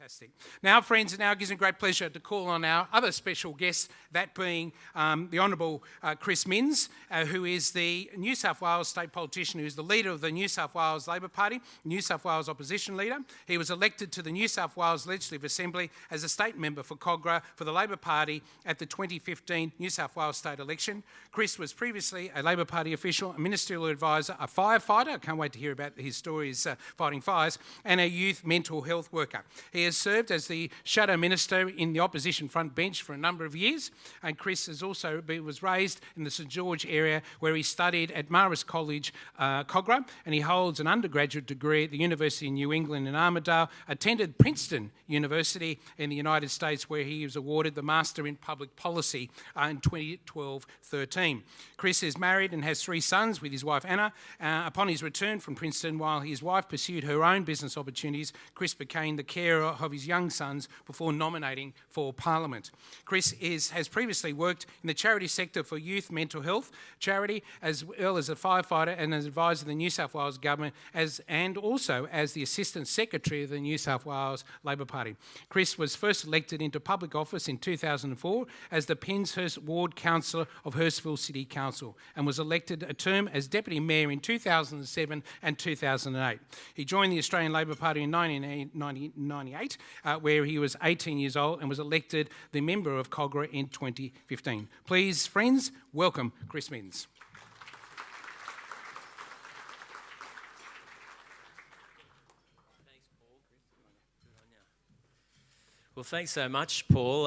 Fantastic. Now, friends, it gives me great pleasure to call on our other special guest, that being the Honourable Chris Minns, who is the New South Wales state politician, who is the leader of the New South Wales Labor Party, New South Wales opposition leader. He was elected to the New South Wales Legislative Assembly as a state member for Kogarah for the Labor Party at the 2015 New South Wales state election. Chris was previously a Labor Party official, a ministerial advisor, a firefighter, I can't wait to hear about his stories fighting fires, and a youth mental health worker. He has served as the shadow minister in the opposition front bench for a number of years, and Chris was raised in the St George area, where he studied at Marist College, Kogarah, and he holds an undergraduate degree at the University of New England in Armidale, attended Princeton University in the United States, where he was awarded the Master in Public Policy in 2012-13. Chris is married and has 3 sons with his wife Anna. Upon his return from Princeton, while his wife pursued her own business opportunities, Chris became the carer of his young sons before nominating for Parliament. Chris has previously worked in the charity sector for youth mental health charity, as well as a firefighter and as advisor of the New South Wales Government, and also as the Assistant Secretary of the New South Wales Labor Party. Chris was first elected into public office in 2004 as the Penshurst Ward Councillor of Hurstville City Council, and was elected a term as Deputy Mayor in 2007 and 2008. He joined the Australian Labor Party in 1998, where he was 18 years old, and was elected the member of Kogarah in 2015. Please, friends, welcome Chris Minns. Well, thanks so much, Paul.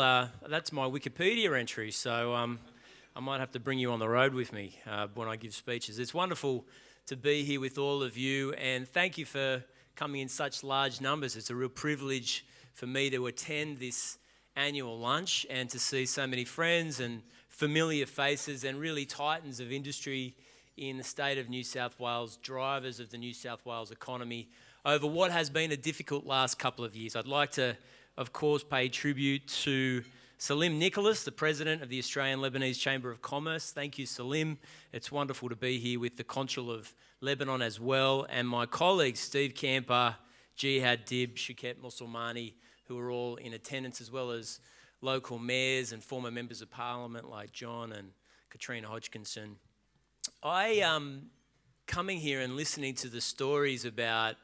That's my Wikipedia entry, so I might have to bring you on the road with me when I give speeches. It's wonderful to be here with all of you, and thank you for coming in such large numbers. It's a real privilege for me to attend this annual lunch and to see so many friends and familiar faces and really titans of industry in the state of New South Wales, drivers of the New South Wales economy over what has been a difficult last couple of years. I'd like to, of course, pay tribute to Salim Nicholas, the President of the Australian Lebanese Chamber of Commerce. Thank you, Salim. It's wonderful to be here with the Consul of Lebanon as well, and my colleagues, Steve Camper, Jihad Dib, Shuket Musulmani, who are all in attendance, as well as local mayors and former members of parliament like John and Katrina Hodgkinson. Coming here and listening to the stories about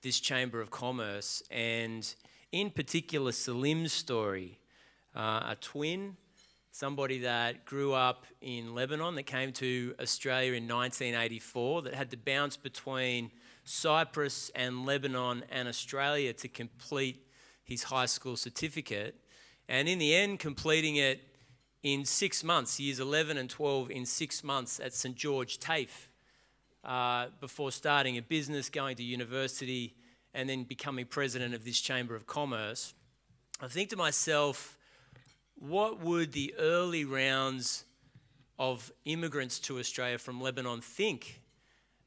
this Chamber of Commerce, and in particular Salim's story, a twin, somebody that grew up in Lebanon, that came to Australia in 1984, that had to bounce between Cyprus and Lebanon and Australia to complete his high school certificate, and in the end completing it in 6 months, years 11 and 12 in 6 months at St George TAFE, before starting a business, going to university, and then becoming president of this Chamber of Commerce. I think to myself, what would the early rounds of immigrants to Australia from Lebanon think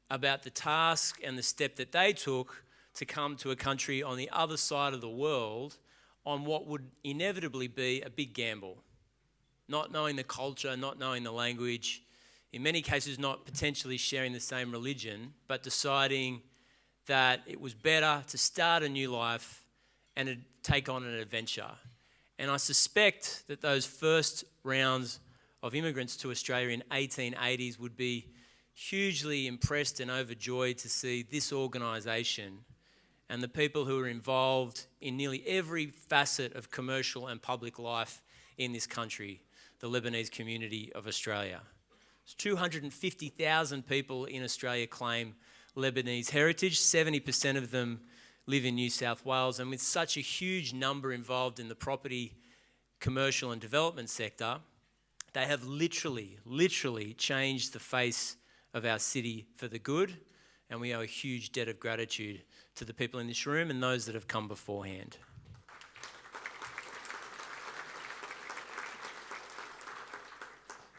about the task and the step that they took to come to a country on the other side of the world on what would inevitably be a big gamble? Not knowing the culture, not knowing the language, in many cases not potentially sharing the same religion, but deciding that it was better to start a new life and to take on an adventure. And I suspect that those first rounds of immigrants to Australia in 1880s would be hugely impressed and overjoyed to see this organisation and the people who are involved in nearly every facet of commercial and public life in this country, the Lebanese community of Australia. 250,000 people in Australia claim Lebanese heritage, 70% of them live in New South Wales, and with such a huge number involved in the property, commercial and development sector, they have literally changed the face of our city for the good, and we owe a huge debt of gratitude to the people in this room and those that have come beforehand.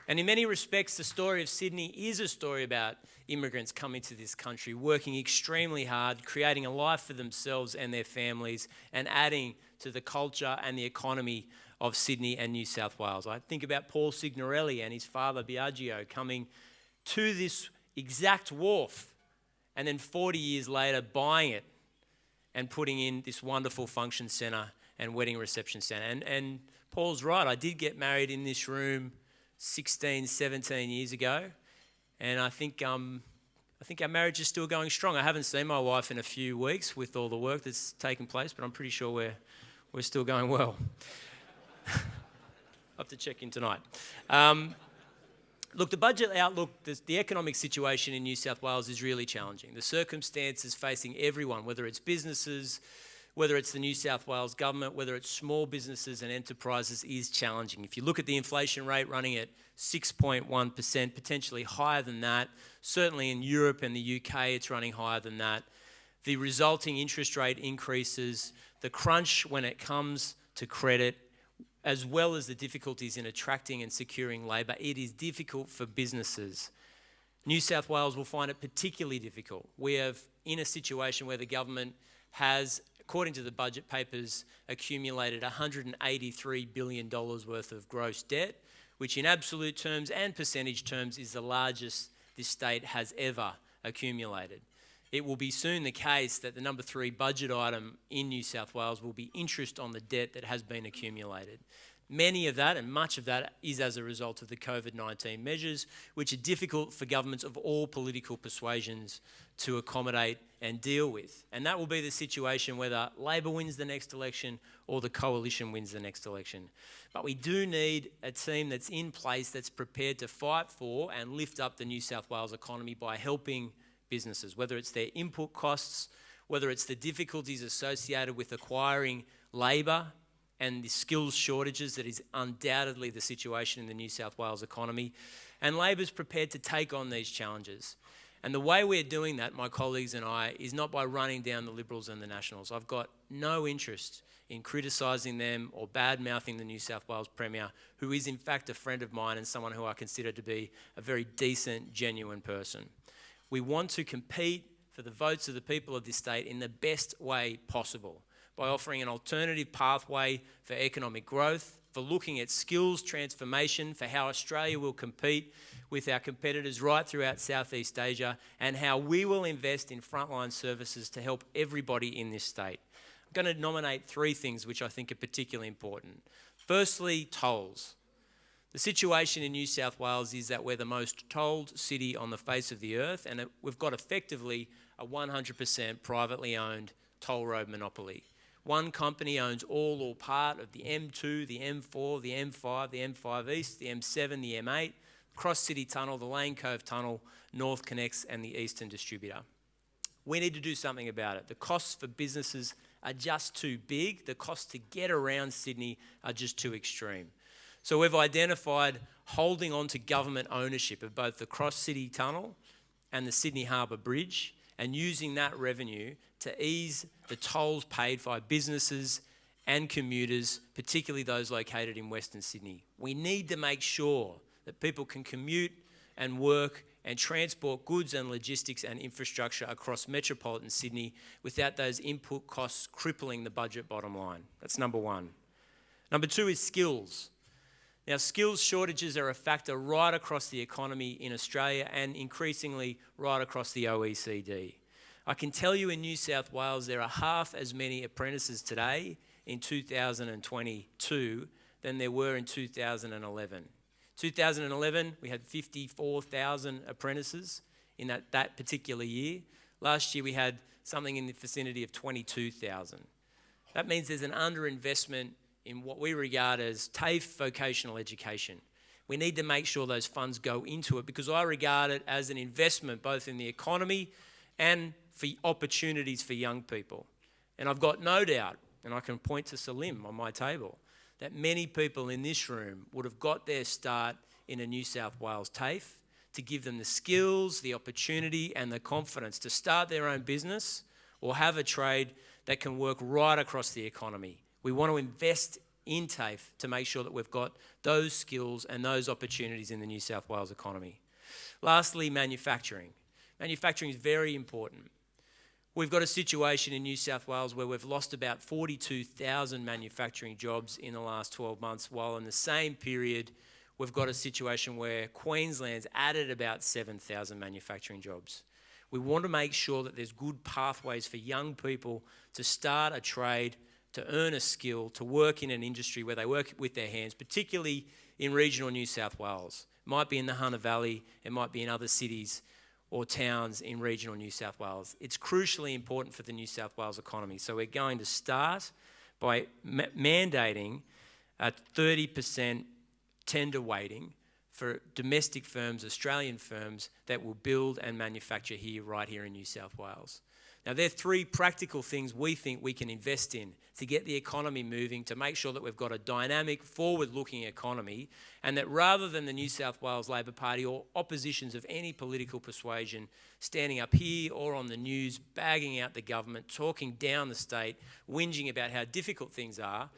And in many respects, the story of Sydney is a story about immigrants coming to this country, working extremely hard, creating a life for themselves and their families, and adding to the culture and the economy of Sydney and New South Wales. I think about Paul Signorelli and his father Biagio coming to this exact wharf and then 40 years later buying it and putting in this wonderful function centre and wedding reception centre. And Paul's right, I did get married in this room 16, 17 years ago, and I think our marriage is still going strong. I haven't seen my wife in a few weeks with all the work that's taken place, but I'm pretty sure we're still going well. I'll have to check in tonight. Look, the budget outlook, the economic situation in New South Wales is really challenging. The circumstances facing everyone, whether it's businesses, whether it's the New South Wales government, whether it's small businesses and enterprises, is challenging. If you look at the inflation rate running at 6.1%, potentially higher than that, certainly in Europe and the UK it's running higher than that, the resulting interest rate increases, the crunch when it comes to credit, as well as the difficulties in attracting and securing labour, it is difficult for businesses. New South Wales will find it particularly difficult. We are in a situation where the government has, according to the budget papers, accumulated $183 billion worth of gross debt, which in absolute terms and percentage terms is the largest this state has ever accumulated. It will be soon the case that the number 3 budget item in New South Wales will be interest on the debt that has been accumulated. Many of that and much of that is as a result of the COVID-19 measures, which are difficult for governments of all political persuasions to accommodate and deal with. And that will be the situation whether Labor wins the next election or the coalition wins the next election. But we do need a team that's in place that's prepared to fight for and lift up the New South Wales economy by helping businesses, whether it's their input costs, whether it's the difficulties associated with acquiring labour and the skills shortages that is undoubtedly the situation in the New South Wales economy. And Labor's prepared to take on these challenges. And the way we're doing that, my colleagues and I, is not by running down the Liberals and the Nationals. I've got no interest in criticising them or bad-mouthing the New South Wales Premier, who is in fact a friend of mine and someone who I consider to be a very decent, genuine person. We want to compete for the votes of the people of this state in the best way possible by offering an alternative pathway for economic growth, for looking at skills transformation, for how Australia will compete with our competitors right throughout Southeast Asia, and how we will invest in frontline services to help everybody in this state. I'm going to nominate 3 things which I think are particularly important. Firstly, tolls. The situation in New South Wales is that we're the most tolled city on the face of the earth, and we've got effectively a 100% privately owned toll road monopoly. One company owns all or part of the M2, the M4, the M5, the M5 East, the M7, the M8, Cross City Tunnel, the Lane Cove Tunnel, North Connects and the Eastern Distributor. We need to do something about it. The costs for businesses are just too big. The costs to get around Sydney are just too extreme. So we've identified holding on to government ownership of both the Cross City Tunnel and the Sydney Harbour Bridge and using that revenue to ease the tolls paid by businesses and commuters, particularly those located in Western Sydney. We need to make sure that people can commute and work and transport goods and logistics and infrastructure across metropolitan Sydney without those input costs crippling the budget bottom line. That's number 1. Number 2 is skills. Now, skills shortages are a factor right across the economy in Australia and increasingly right across the OECD. I can tell you in New South Wales there are half as many apprentices today in 2022 than there were in 2011. 2011, we had 54,000 apprentices in that particular year. Last year, we had something in the vicinity of 22,000. That means there's an underinvestment in what we regard as TAFE vocational education. We need to make sure those funds go into it because I regard it as an investment both in the economy and for opportunities for young people. And I've got no doubt, and I can point to Salim on my table, that many people in this room would have got their start in a New South Wales TAFE to give them the skills, the opportunity and the confidence to start their own business or have a trade that can work right across the economy. We want to invest in TAFE to make sure that we've got those skills and those opportunities in the New South Wales economy. Lastly, manufacturing. Manufacturing is very important. We've got a situation in New South Wales where we've lost about 42,000 manufacturing jobs in the last 12 months, while in the same period we've got a situation where Queensland's added about 7,000 manufacturing jobs. We want to make sure that there's good pathways for young people to start a trade to earn a skill, to work in an industry where they work with their hands, particularly in regional New South Wales. It might be in the Hunter Valley, it might be in other cities or towns in regional New South Wales. It's crucially important for the New South Wales economy. So we're going to start by mandating a 30% tender weighting for domestic firms, Australian firms, that will build and manufacture here, right here in New South Wales. Now, there are three practical things we think we can invest in to get the economy moving, to make sure that we've got a dynamic, forward-looking economy, and that rather than the New South Wales Labor Party or oppositions of any political persuasion standing up here or on the news, bagging out the government, talking down the state, whinging about how difficult things are,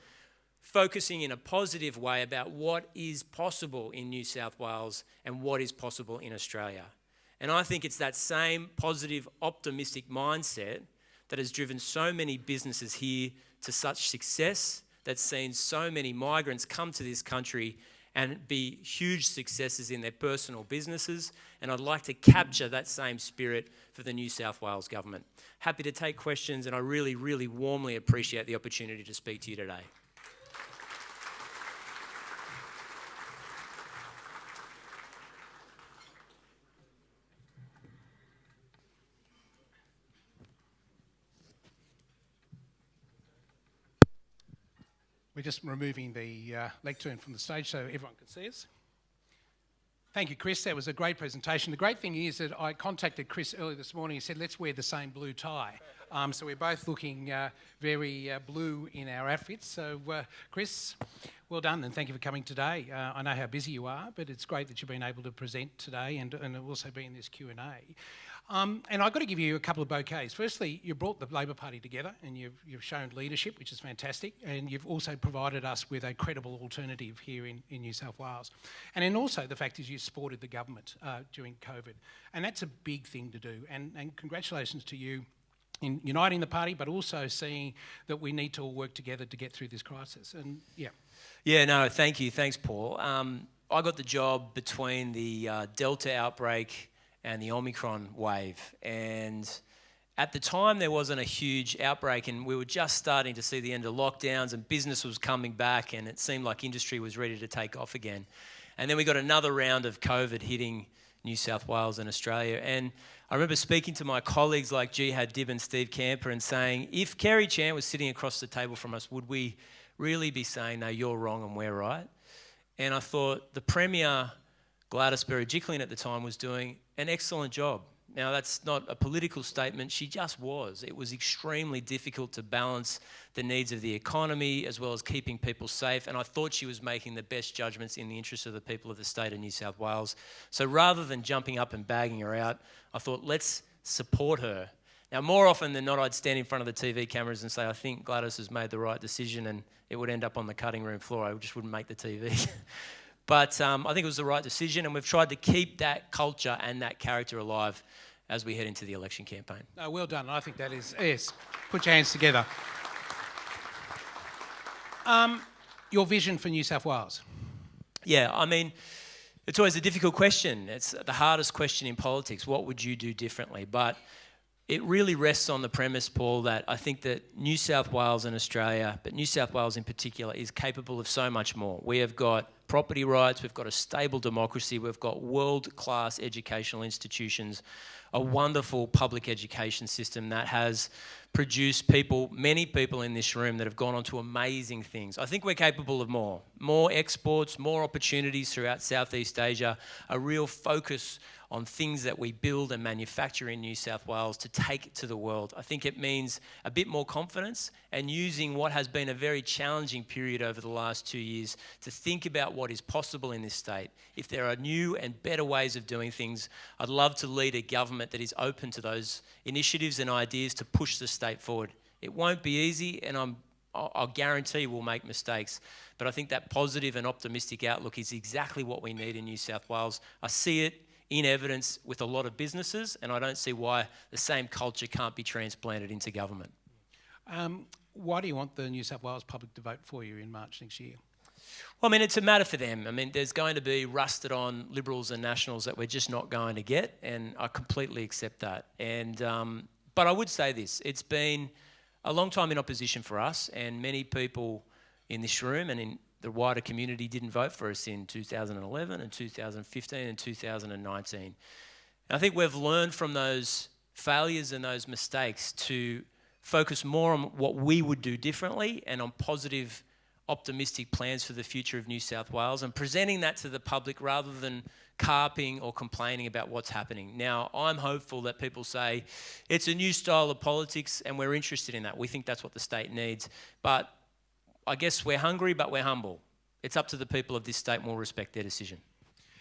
focusing in a positive way about what is possible in New South Wales and what is possible in Australia. And I think it's that same positive, optimistic mindset that has driven so many businesses here to such success, that's seen so many migrants come to this country and be huge successes in their personal businesses. And I'd like to capture that same spirit for the New South Wales government. Happy to take questions, and I really, really warmly appreciate the opportunity to speak to you today. We're just removing the lectern from the stage so everyone can see us. Thank you, Chris. That was a great presentation. The great thing is that I contacted Chris earlier this morning and said, let's wear the same blue tie. So we're both looking very blue in our outfits. So, Chris, well done, and thank you for coming today. I know how busy you are, but it's great that you've been able to present today and also be in this Q&A. And I've got to give you a couple of bouquets. Firstly, you brought the Labor Party together and you've shown leadership, which is fantastic, and you've also provided us with a credible alternative here in New South Wales. And then also the fact is you supported the government during COVID, and that's a big thing to do. And congratulations to you in uniting the party, but also seeing that we need to all work together to get through this crisis. And Yeah, no, thank you. Thanks, Paul. I got the job between the Delta outbreak and the Omicron wave. And at the time, there wasn't a huge outbreak, and we were just starting to see the end of lockdowns, and business was coming back, and it seemed like industry was ready to take off again. And then we got another round of COVID hitting New South Wales and Australia. And I remember speaking to my colleagues like Jihad Dib and Steve Camper and saying, if Kerry Chan was sitting across the table from us, would we really be saying, no, you're wrong and we're right? And I thought the Premier, Gladys Berejiklian at the time, was doing an excellent job. Now, that's not a political statement, she just was. It was extremely difficult to balance the needs of the economy as well as keeping people safe, and I thought she was making the best judgments in the interest of the people of the state of New South Wales. So rather than jumping up and bagging her out, I thought, let's support her. Now, more often than not, I'd stand in front of the TV cameras and say, I think Gladys has made the right decision, and it would end up on the cutting room floor. I just wouldn't make the TV. But I think it was the right decision, and we've tried to keep that culture and that character alive as we head into the election campaign. Well done. I think that is, yes, put your hands together. Your vision for New South Wales? Yeah, I mean, it's always a difficult question. It's the hardest question in politics. What would you do differently? But it really rests on the premise, Paul, that I think that New South Wales and Australia, but New South Wales in particular, is capable of so much more. We have got property rights, we've got a stable democracy, we've got world-class educational institutions, a wonderful public education system that has produced people, many people in this room that have gone on to amazing things. I think we're capable of more exports, more opportunities throughout Southeast Asia, a real focus on things that we build and manufacture in New South Wales to take to the world. I think it means a bit more confidence and using what has been a very challenging period over the last 2 years to think about what is possible in this state. If there are new and better ways of doing things, I'd love to lead a government that is open to those initiatives and ideas to push the state forward. It won't be easy, and I'll guarantee we'll make mistakes, but I think that positive and optimistic outlook is exactly what we need in New South Wales. I see it in evidence with a lot of businesses, and I don't see why the same culture can't be transplanted into government. Why do you want the New South Wales public to vote for you in March next year? Well, I mean, it's a matter for them. I mean, there's going to be rusted on Liberals and Nationals that we're just not going to get, and I completely accept that. And but I would say this, it's been a long time in opposition for us, and many people in this room and in the wider community didn't vote for us in 2011 and 2015 and 2019. And I think we've learned from those failures and those mistakes to focus more on what we would do differently and on positive, optimistic plans for the future of New South Wales and presenting that to the public rather than carping or complaining about what's happening. Now, I'm hopeful that people say it's a new style of politics and we're interested in that. We think that's what the state needs. But I guess we're hungry, but we're humble. It's up to the people of this state and we'll respect their decision.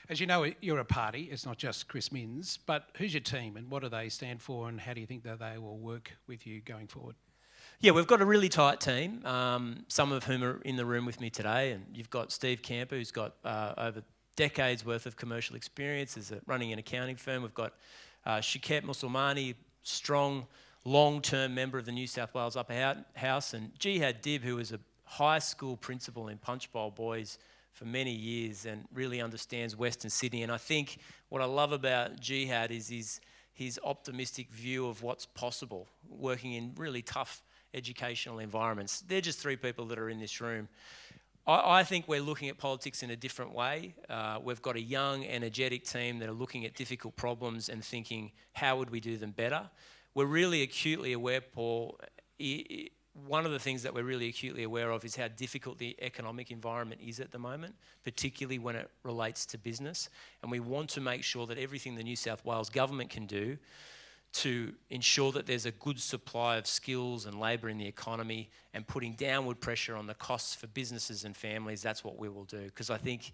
As you know, you're a party. It's not just Chris Minns, but who's your team and what do they stand for and how do you think that they will work with you going forward? Yeah, we've got a really tight team, some of whom are in the room with me today. And you've got Steve Camper, who's got over decades worth of commercial experience as running an accounting firm. We've got Shiket Musulmani, strong, long-term member of the New South Wales Upper House, and Jihad Dib, who was a high school principal in Punchbowl Boys for many years and really understands Western Sydney. And I think what I love about Jihad is his optimistic view of what's possible, working in really tough educational environments. They're just three people that are in this room. I think we're looking at politics in a different way. We've got a young, energetic team that are looking at difficult problems and thinking, how would we do them better? We're really acutely aware, Paul, one of the things that we're really acutely aware of is how difficult the economic environment is at the moment, particularly when it relates to business. And we want to make sure that everything the New South Wales government can do to ensure that there's a good supply of skills and labour in the economy and putting downward pressure on the costs for businesses and families, that's what we will do. Because I think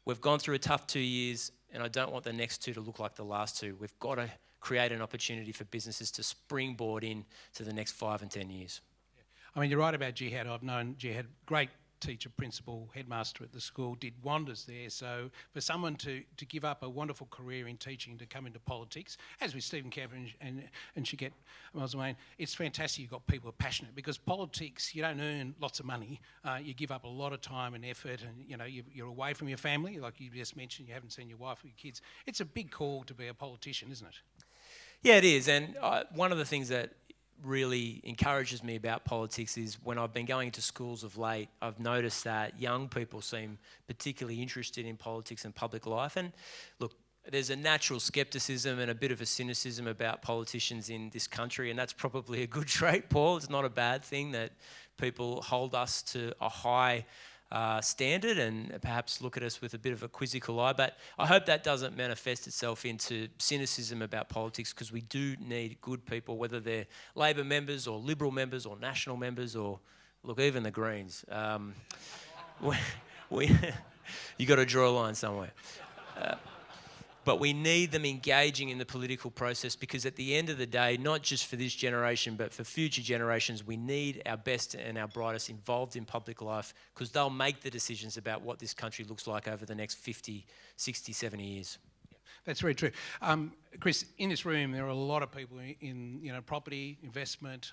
we've gone through a tough 2 years and I don't want the next two to look like the last two. We've got to create an opportunity for businesses to springboard in to the next 5 and 10 years. I mean, you're right about Jihad. I've known Jihad, great teacher, principal, headmaster at the school, did wonders there. So for someone to give up a wonderful career in teaching to come into politics, as with Stephen Camper and Shiket Musulmani, it's fantastic you've got people who are passionate because politics, you don't earn lots of money. You give up a lot of time and effort and, you know, you're away from your family. Like you just mentioned, you haven't seen your wife or your kids. It's a big call to be a politician, isn't it? Yeah, it is. And one of the things that really encourages me about politics is when I've been going to schools of late, I've noticed that young people seem particularly interested in politics and public life. And look, there's a natural scepticism and a bit of a cynicism about politicians in this country, and that's probably a good trait, Paul. It's not a bad thing that people hold us to a high standard and perhaps look at us with a bit of a quizzical eye. But I hope that doesn't manifest itself into cynicism about politics because we do need good people, whether they're Labor members or Liberal members or National members or, look, even the Greens. You got to draw a line somewhere. But we need them engaging in the political process because at the end of the day, not just for this generation, but for future generations, we need our best and our brightest involved in public life because they'll make the decisions about what this country looks like over the next 50, 60, 70 years. That's very true. Chris, in this room, there are a lot of people in property, investment,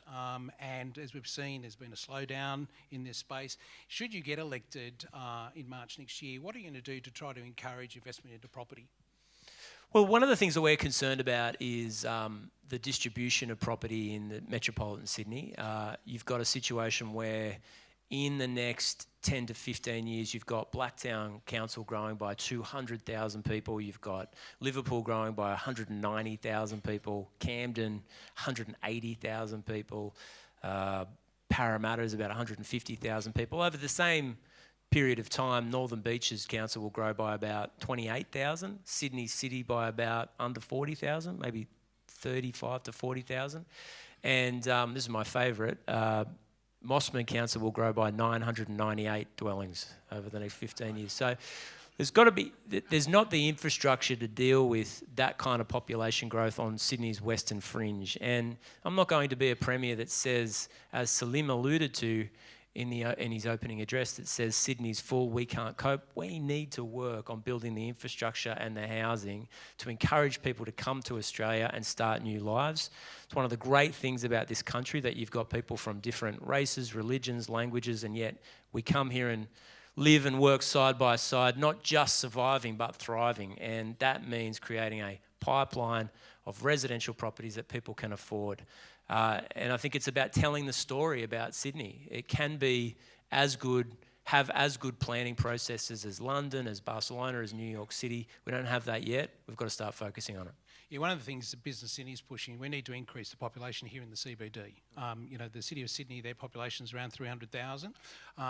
and as we've seen, there's been a slowdown in this space. Should you get elected in March next year, what are you going to do to try to encourage investment into property? Well, one of the things that we're concerned about is the distribution of property in the metropolitan Sydney. You've got a situation where in the next 10 to 15 years, you've got Blacktown Council growing by 200,000 people. You've got Liverpool growing by 190,000 people. Camden, 180,000 people. Parramatta is about 150,000 people. Over the same period of time, Northern Beaches Council will grow by about 28,000, Sydney City by about under 40,000, maybe 35 to 40,000. And this is my favourite, Mossman Council will grow by 998 dwellings over the next 15 years. So there's not the infrastructure to deal with that kind of population growth on Sydney's western fringe. And I'm not going to be a premier that says, as Salim alluded to, in his opening address that says Sydney's full, we can't cope. We need to work on building the infrastructure and the housing to encourage people to come to Australia and start new lives. It's one of the great things about this country that you've got people from different races, religions, languages, and yet we come here and live and work side by side, not just surviving but thriving. And that means creating a pipeline of residential properties that people can afford. And I think it's about telling the story about Sydney. It can be as good, have as good planning processes as London, as Barcelona, as New York City. We don't have that yet. We've got to start focusing on it. Yeah, one of the things the business Sydney is pushing, we need to increase the population here in the CBD. The city of Sydney, their population is around 300,000.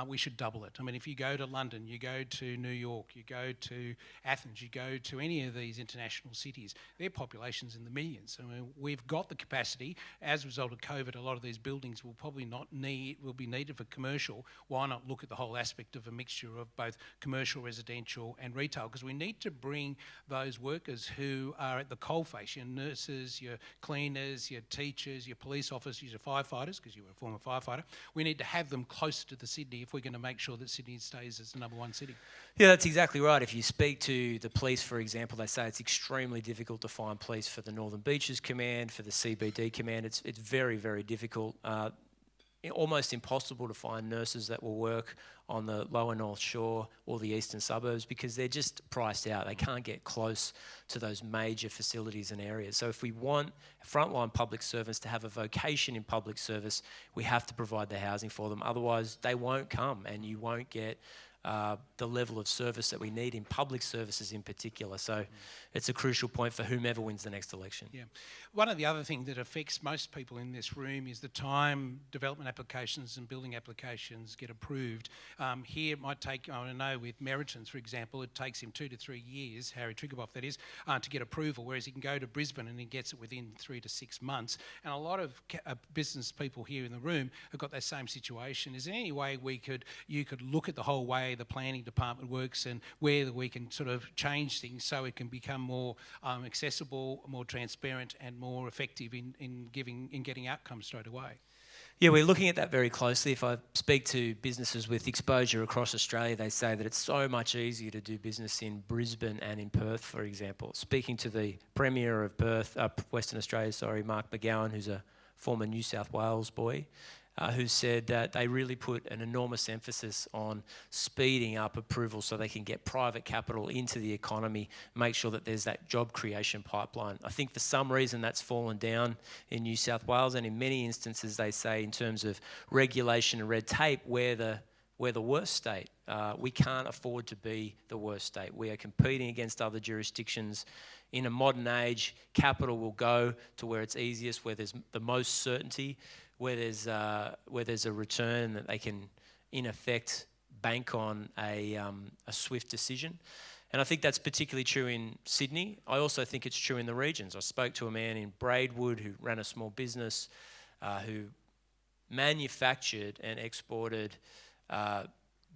We should double it. I mean, if you go to London, you go to New York, you go to Athens, you go to any of these international cities, their population's in the millions. I mean, we've got the capacity. As a result of COVID, a lot of these buildings will probably will be needed for commercial. Why not look at the whole aspect of a mixture of both commercial, residential and retail? Because we need to bring those workers who are at the coalface, your nurses, your cleaners, your teachers, your police officers, your firefighters, because you were a former firefighter, we need to have them closer to the Sydney if we're going to make sure that Sydney stays as the #1 city. Yeah, that's exactly right. If you speak to the police, for example, they say it's extremely difficult to find police for the Northern Beaches Command, for the CBD Command. It's very, very difficult. Almost impossible to find nurses that will work on the lower North Shore or the eastern suburbs because they're just priced out. They can't get close to those major facilities and areas. So if we want frontline public servants to have a vocation in public service, we have to provide the housing for them. Otherwise, they won't come and you won't get the level of service that we need in public services in particular. So it's a crucial point for whomever wins the next election. Yeah. One of the other things that affects most people in this room is the time development applications and building applications get approved. Here it might take, I know with Meriton's, for example, it takes him 2 to 3 years, Harry Triggerboff that is, to get approval, whereas he can go to Brisbane and he gets it within 3 to 6 months. And a lot of business people here in the room have got that same situation. Is there any way you could look at the whole way the planning department works and where we can sort of change things so it can become more accessible, more transparent and more effective in getting outcomes straight away? Yeah, we're looking at that very closely. If I speak to businesses with exposure across Australia, they say that it's so much easier to do business in Brisbane and in Perth, for example. Speaking to the Premier of Perth, Western Australia, Mark McGowan, who's a former New South Wales boy, who said that they really put an enormous emphasis on speeding up approval so they can get private capital into the economy, make sure that there's that job creation pipeline. I think for some reason that's fallen down in New South Wales, and in many instances they say in terms of regulation and red tape, we're the worst state. We can't afford to be the worst state. We are competing against other jurisdictions. In a modern age, capital will go to where it's easiest, where there's the most certainty, where there's a return that they can, in effect, bank on a swift decision. And I think that's particularly true in Sydney. I also think it's true in the regions. I spoke to a man in Braidwood who ran a small business who manufactured and exported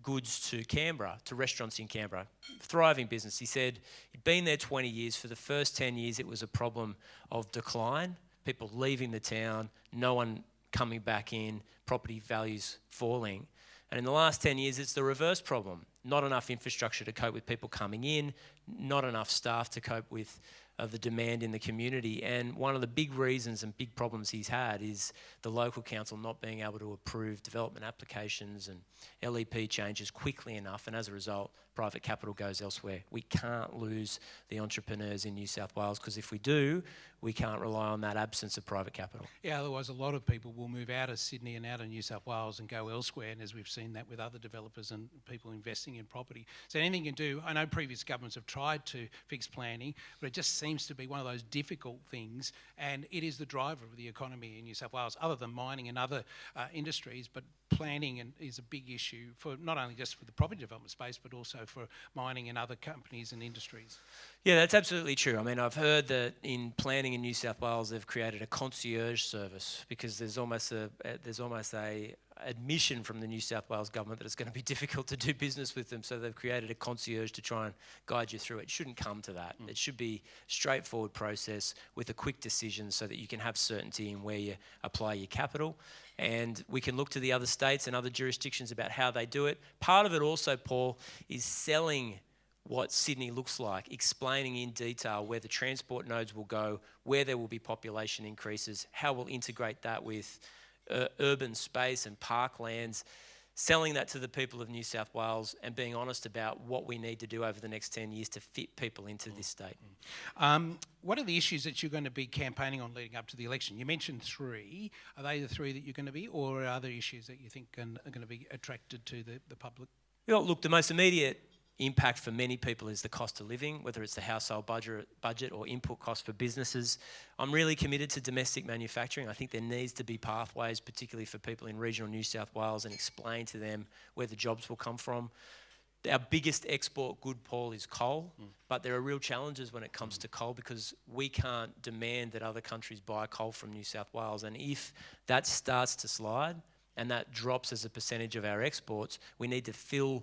goods to Canberra, to restaurants in Canberra. Thriving business. He said he'd been there 20 years. For the first 10 years, it was a problem of decline, people leaving the town, no one coming back in, property values falling. And in the last 10 years, it's the reverse problem. Not enough infrastructure to cope with people coming in, not enough staff to cope with the demand in the community. And one of the big reasons and big problems he's had is the local council not being able to approve development applications and LEP changes quickly enough. And as a result, private capital goes elsewhere. We can't lose the entrepreneurs in New South Wales because if we do, we can't rely on that absence of private capital. Yeah, otherwise a lot of people will move out of Sydney and out of New South Wales and go elsewhere, and as we've seen that with other developers and people investing in property. So anything you can do, I know previous governments have tried to fix planning, but it just seems to be one of those difficult things, and it is the driver of the economy in New South Wales, other than mining and other industries, but planning is a big issue for not only just for the property development space, but also for mining and other companies and industries. Yeah, that's absolutely true. I mean, I've heard that in planning in New South Wales, they've created a concierge service because there's almost a admission from the New South Wales government that it's going to be difficult to do business with them. So they've created a concierge to try and guide you through it. It shouldn't come to that. It should be a straightforward process with a quick decision so that you can have certainty in where you apply your capital. And we can look to the other states and other jurisdictions about how they do it. Part of it also, Paul, is selling what Sydney looks like, explaining in detail where the transport nodes will go, where there will be population increases, how we'll integrate that with urban space and parklands. selling that to the people of New South Wales and being honest about what we need to do over the next 10 years to fit people into this state. What are the issues that you're going to be campaigning on leading up to the election? You mentioned 3. Are they the 3 that you're going to be, or are other issues that you think are going to be attracted to the public? Well, look, the most immediate impact for many people is the cost of living, whether it's the household budget or input costs for businesses. I'm really committed to domestic manufacturing. I think there needs to be pathways, particularly for people in regional New South Wales, and explain to them where the jobs will come from. Our biggest export good, Paul, is coal, but there are real challenges when it comes to coal because we can't demand that other countries buy coal from New South Wales. And if that starts to slide and that drops as a percentage of our exports, we need to fill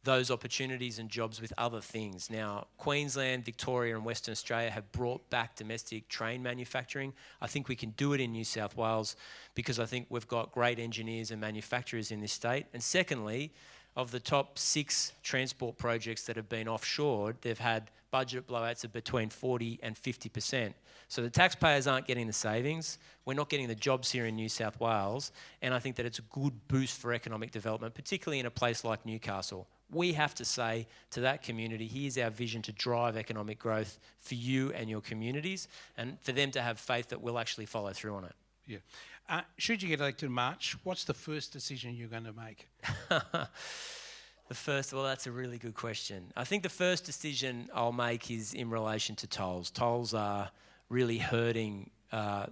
those opportunities and jobs with other things. Now, Queensland, Victoria and Western Australia have brought back domestic train manufacturing. I think we can do it in New South Wales because I think we've got great engineers and manufacturers in this state. And secondly, of the top 6 transport projects that have been offshored, they've had budget blowouts of between 40 and 50%. So the taxpayers aren't getting the savings. We're not getting the jobs here in New South Wales. And I think that it's a good boost for economic development, particularly in a place like Newcastle. We have to say to that community, here's our vision to drive economic growth for you and your communities, and for them to have faith that we'll actually follow through on it. Yeah. Should you get elected in March, what's the first decision you're going to make? Well, that's a really good question. I think the first decision I'll make is in relation to tolls. Tolls are really hurting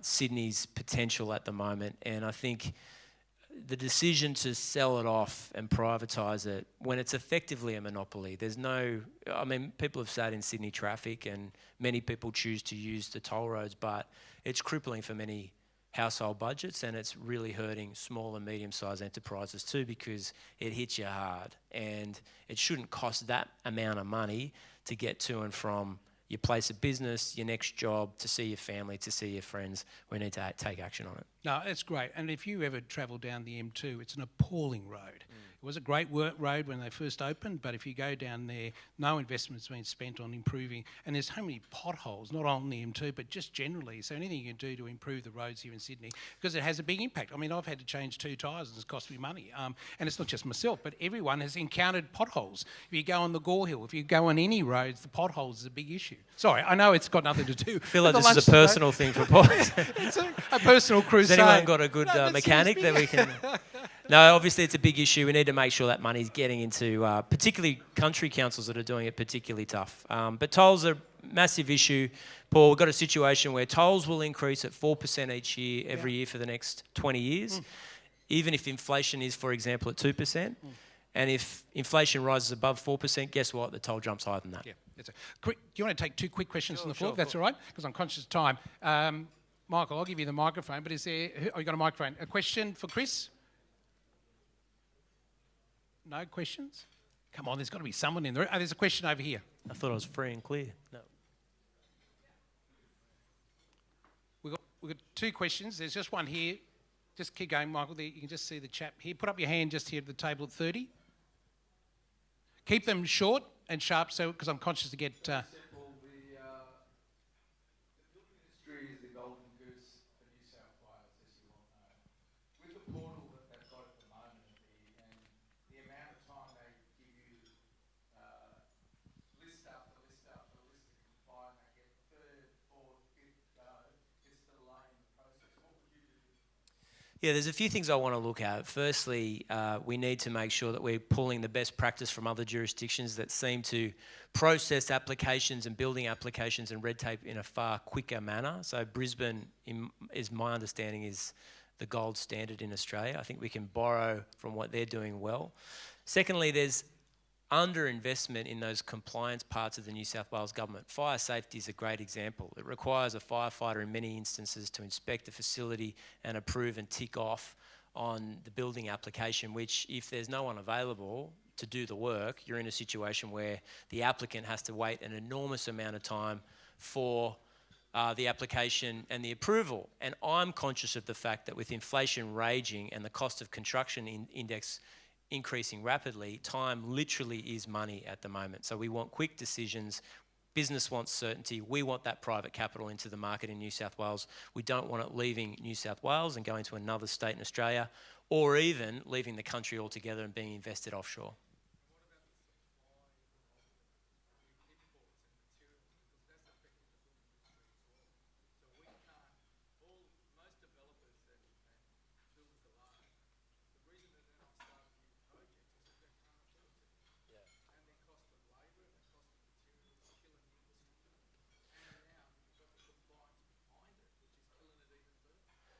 Sydney's potential at the moment, and I think the decision to sell it off and privatise it when it's effectively a monopoly, people have sat in Sydney traffic and many people choose to use the toll roads, but it's crippling for many household budgets and it's really hurting small and medium-sized enterprises too because it hits you hard and it shouldn't cost that amount of money to get to and from your place of business, your next job, to see your family, to see your friends. We need to take action on it. No, that's great. And if you ever travel down the M2, it's an appalling road. It was a great road when they first opened, but if you go down there, no investment's been spent on improving. And there's so many potholes, not on the M2, but just generally. So anything you can do to improve the roads here in Sydney, because it has a big impact. I mean, I've had to change 2 tyres and it's cost me money. And it's not just myself, but everyone has encountered potholes. If you go on the Gore Hill, if you go on any roads, the potholes is a big issue. Sorry, I know it's got nothing to do. I feel like this is a personal thing for Paul. It's a personal crusade. Has anyone got a good mechanic that we can... No, obviously it's a big issue. We need to make sure that money's getting into particularly country councils that are doing it particularly tough. But tolls are a massive issue. Paul, we've got a situation where tolls will increase at 4% each year, every year for the next 20 years, even if inflation is, for example, at 2%. And if inflation rises above 4%, guess what? The toll jumps higher than that. Yeah. Do you want to take 2 quick questions on the floor? Sure, That's all right, because I'm conscious of time. Michael, I'll give you the microphone, but you got a microphone. A question for Chris? No questions? Come on, there's got to be someone in there. Oh, there's a question over here. I thought I was free and clear. No. We've got 2 questions. There's just one here. Just keep going, Michael. There, you can just see the chap here. Put up your hand just here at the table at 30. Keep them short and sharp, because I'm conscious to get... The building industry is the golden goose for New South Wales, as you all know. With the portal that they've got at the moment and the amount of time they give you list after list after list to comply, and they get 3rd, 4th, 5th go, it's delaying the process. What would you do? Yeah, there's a few things I want to look at. Firstly, we need to make sure that we're pulling the best practice from other jurisdictions that seem to process applications and building applications and red tape in a far quicker manner. So Brisbane, is my understanding, is the gold standard in Australia. I think we can borrow from what they're doing well. Secondly, there's underinvestment in those compliance parts of the New South Wales government. Fire safety is a great example. It requires a firefighter in many instances to inspect the facility and approve and tick off on the building application, which if there's no one available to do the work, you're in a situation where the applicant has to wait an enormous amount of time for the application and the approval. And I'm conscious of the fact that with inflation raging and the cost of construction index increasing rapidly, time literally is money at the moment. So we want quick decisions. Business wants certainty. We want that private capital into the market in New South Wales. We don't want it leaving New South Wales and going to another state in Australia, or even leaving the country altogether and being invested offshore.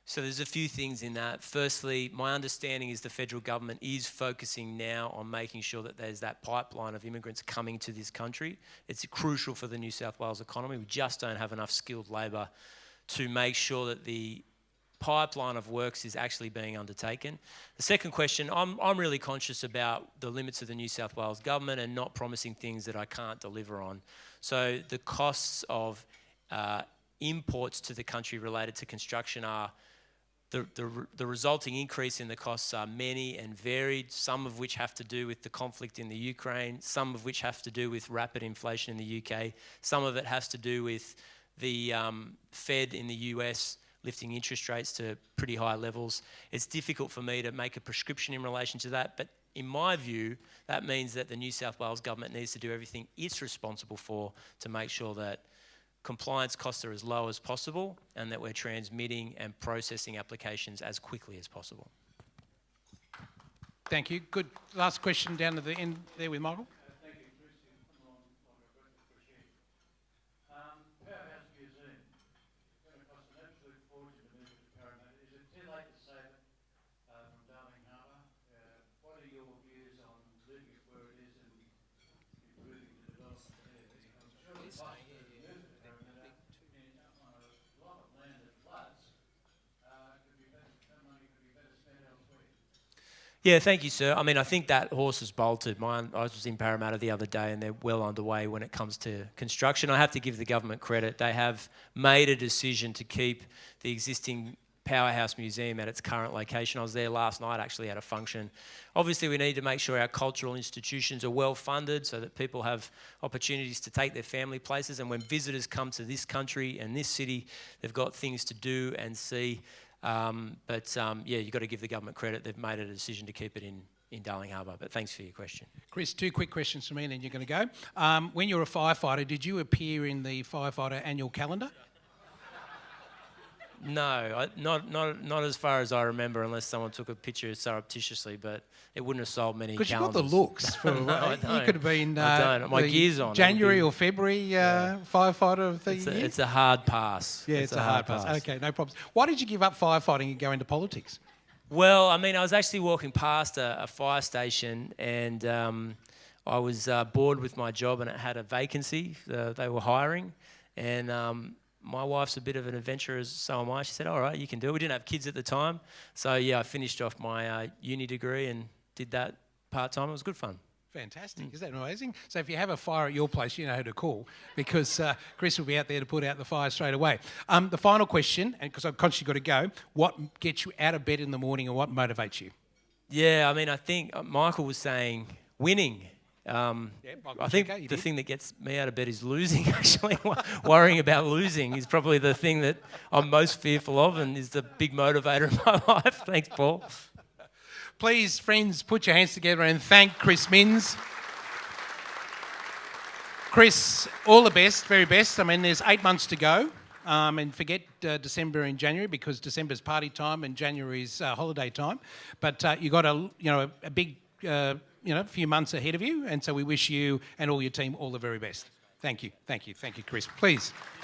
So there's a few things in that. Firstly, my understanding is the federal government is focusing now on making sure that there's that pipeline of immigrants coming to this country. It's crucial for the New South Wales economy. We just don't have enough skilled labour to make sure that the pipeline of works is actually being undertaken. The second question, I'm really conscious about the limits of the New South Wales government and not promising things that I can't deliver on. So the costs of imports to the country related to construction are the resulting increase in the costs are many and varied, some of which have to do with the conflict in the Ukraine, some of which have to do with rapid inflation in the UK, some of it has to do with the Fed in the US lifting interest rates to pretty high levels. It's difficult for me to make a prescription in relation to that, but in my view, that means that the New South Wales government needs to do everything it's responsible for to make sure that compliance costs are as low as possible and that we're transmitting and processing applications as quickly as possible. Thank you. Good. Last question down to the end there with Michael. Thank you, Chris. Powerhouse Museum, it's going to cost an absolute fortune to move it to Parramatta. Is it too late to save it from Darling Harbour? What are your views on leaving it where it is and improving the development there? I'm sure the cost of moving it to Parramatta on a lot of land that floods could be better, that money could be better spent elsewhere. Yeah, thank you, sir. I mean, I think that horse has bolted. I was in Parramatta the other day and they're well underway when it comes to construction. I have to give the government credit. They have made a decision to keep the existing Powerhouse Museum at its current location. I was there last night actually at a function. Obviously, we need to make sure our cultural institutions are well funded so that people have opportunities to take their family places, and when visitors come to this country and this city, they've got things to do and see. Yeah, you've got to give the government credit. They've made a decision to keep it in Darling Harbour. But thanks for your question. Chris, 2 quick questions from me and then you're going to go. When you were a firefighter, did you appear in the firefighter annual calendar? No, not as far as I remember, unless someone took a picture surreptitiously, but it wouldn't have sold many calendars. Because you've got the looks. For, No, I don't. You could have been I don't. My gear's on. January or February firefighter of the year. It's a hard pass. Yeah, it's a hard pass. Okay, no problems. Why did you give up firefighting and go into politics? Well, I mean, I was actually walking past a fire station and I was bored with my job and it had a vacancy. They were hiring and my wife's a bit of an adventurer, so am I. She said, all right, you can do it. We didn't have kids at the time. So, yeah, I finished off my uni degree and did that part-time. It was good fun. Fantastic. Is that amazing? So if you have a fire at your place, you know who to call because Chris will be out there to put out the fire straight away. The final question, and because I'm conscious you've got to go, what gets you out of bed in the morning and what motivates you? Yeah, I mean, I think Michael was saying winning. I think the thing that gets me out of bed is losing, actually. Worrying about losing is probably the thing that I'm most fearful of and is the big motivator in my life. Thanks, Paul. Please, friends, put your hands together and thank Chris Minns. Chris, all the best, very best. I mean, there's 8 months to go. And forget December and January because December's party time and January's holiday time. But you've got a big few months ahead of you, and so we wish you and all your team all the very best. Thank you, Chris. Please. Thank